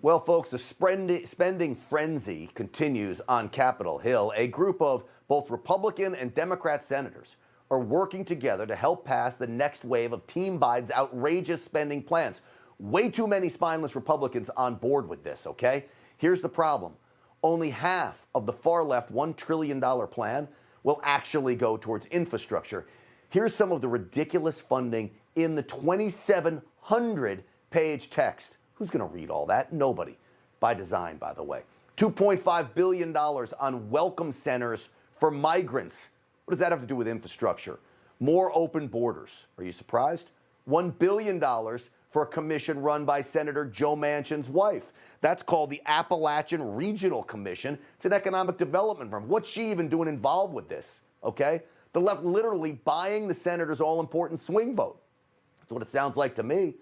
Well, folks, the spending frenzy continues on Capitol Hill. A group of both Republican and Democrat senators are working together to help pass the next wave of Team Biden's outrageous spending plans. Way too many spineless Republicans on board with this, okay? Here's the problem. Only half of the far-left $1 trillion plan will actually go towards infrastructure. Here's some of the ridiculous funding in the 2,700-page text. Who's going to read all that? Nobody. By design, by the way. $2.5 billion on welcome centers for migrants. What does that have to do with infrastructure? More open borders. Are you surprised? $1 billion for a commission run by Senator Joe Manchin's wife. That's called the Appalachian Regional Commission. It's an economic development firm. What's she even doing involved with this? Okay? The left literally buying the senator's all-important swing vote. That's what it sounds like to me.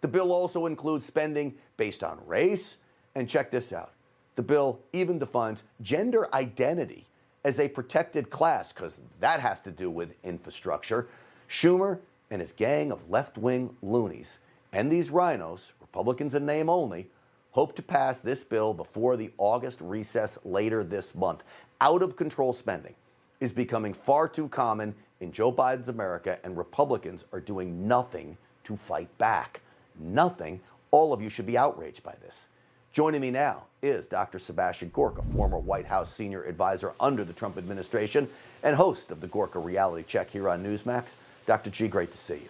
The bill also includes spending based on race. And check this out. The bill even defines gender identity as a protected class, because that has to do with infrastructure. Schumer and his gang of left-wing loonies and these rhinos, Republicans in name only, hope to pass this bill before the August recess later this month. Out-of-control spending is becoming far too common in Joe Biden's America, and Republicans are doing nothing to fight back. Nothing. All of you should be outraged by this. Joining me now is Dr. Sebastian Gorka, former White House senior advisor under the Trump administration and host of the Gorka Reality Check here on Newsmax. Dr. G, great to see you.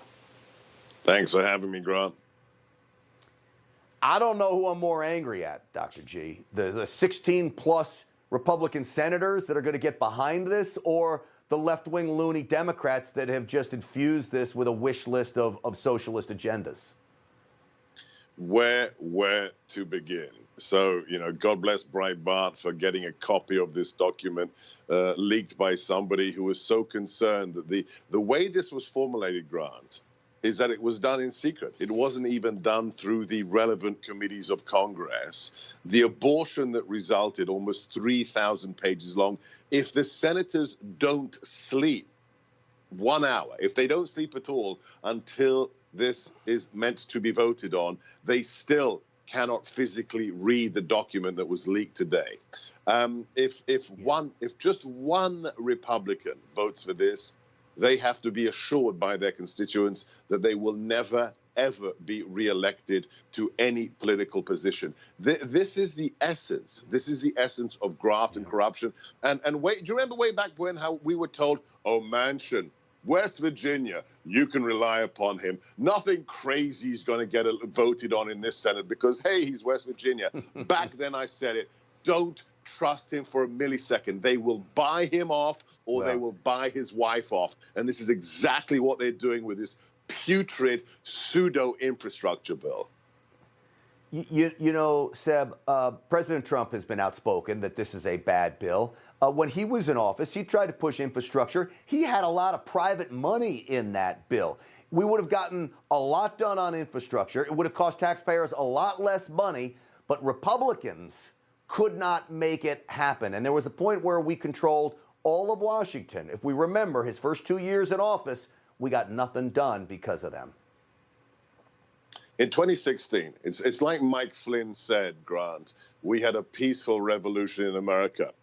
Thanks for having me, Grant. I don't know who I'm more angry at, Dr. G. The 16-plus Republican senators that are going to get behind this, or the left-wing loony Democrats that have just infused this with a wish list of socialist agendas. Where to begin? So, God bless Breitbart for getting a copy of this document leaked by somebody who was so concerned that the way this was formulated, Grant, is that it was done in secret. It wasn't even done through the relevant committees of Congress. The abortion that resulted, almost 3,000 pages long, if the senators don't sleep 1 hour, if they don't sleep at all until this is meant to be voted on, they still cannot physically read the document that was leaked today. If just one Republican votes for this, they have to be assured by their constituents that they will never, ever be reelected to any political position. This is the essence. This is the essence of graft and corruption. And wait, do you remember way back when how we were told, oh, Manchin, West Virginia, you can rely upon him. Nothing crazy is going to get voted on in this Senate because, hey, he's West Virginia. Back then I said it. Don't trust him for a millisecond. They will buy him off or they will buy his wife off. And this is exactly what they're doing with this putrid pseudo-infrastructure bill. You know, Seb, President Trump has been outspoken that this is a bad bill. When he was in office, he tried to push infrastructure. He had a lot of private money in that bill. We would have gotten a lot done on infrastructure. It would have cost taxpayers a lot less money, but Republicans could not make it happen. And there was a point where we controlled all of Washington. If we remember his first 2 years in office, we got nothing done because of them. In 2016, it's like Mike Flynn said, Grant, we had a peaceful revolution in America.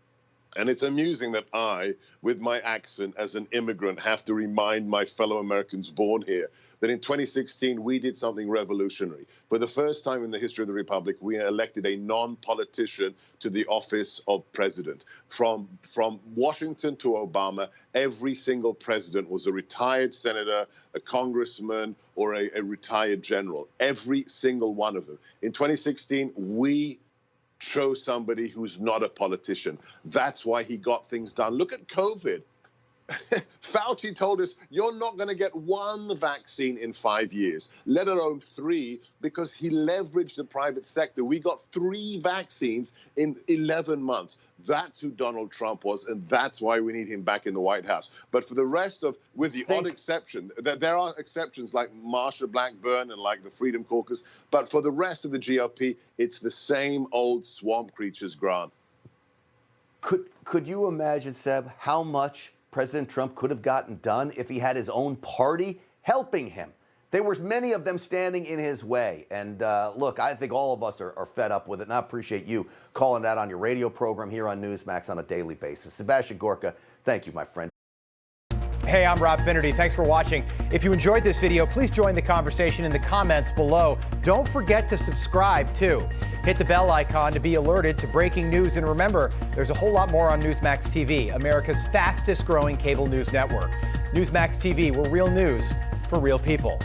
And it's amusing that I, with my accent as an immigrant, have to remind my fellow Americans born here that in 2016, we did something revolutionary. For the first time in the history of the Republic, we elected a non-politician to the office of president. From Washington to Obama, every single president was a retired senator, a congressman, or a retired general. Every single one of them. In 2016, we chose somebody who's not a politician. That's why he got things done. Look at COVID. Fauci told us you're not going to get one vaccine in 5 years, let alone 3, because he leveraged the private sector. We got 3 vaccines in 11 months. That's who Donald Trump was, and that's why we need him back in the White House. But for the rest of, with the odd exception, there are exceptions like Marsha Blackburn and like the Freedom Caucus, but for the rest of the GOP, it's the same old swamp creatures, Grant. Could you imagine, Seb, how much President Trump could have gotten done if he had his own party helping him? There were many of them standing in his way. And look, I think all of us are fed up with it. And I appreciate you calling that on your radio program here on Newsmax on a daily basis. Sebastian Gorka, thank you, my friend. Hey, I'm Rob Finnerty. Thanks for watching. If you enjoyed this video, please join the conversation in the comments below. Don't forget to subscribe, too. Hit the bell icon to be alerted to breaking news. And remember, there's a whole lot more on Newsmax TV, America's fastest growing cable news network. Newsmax TV, we're real news for real people.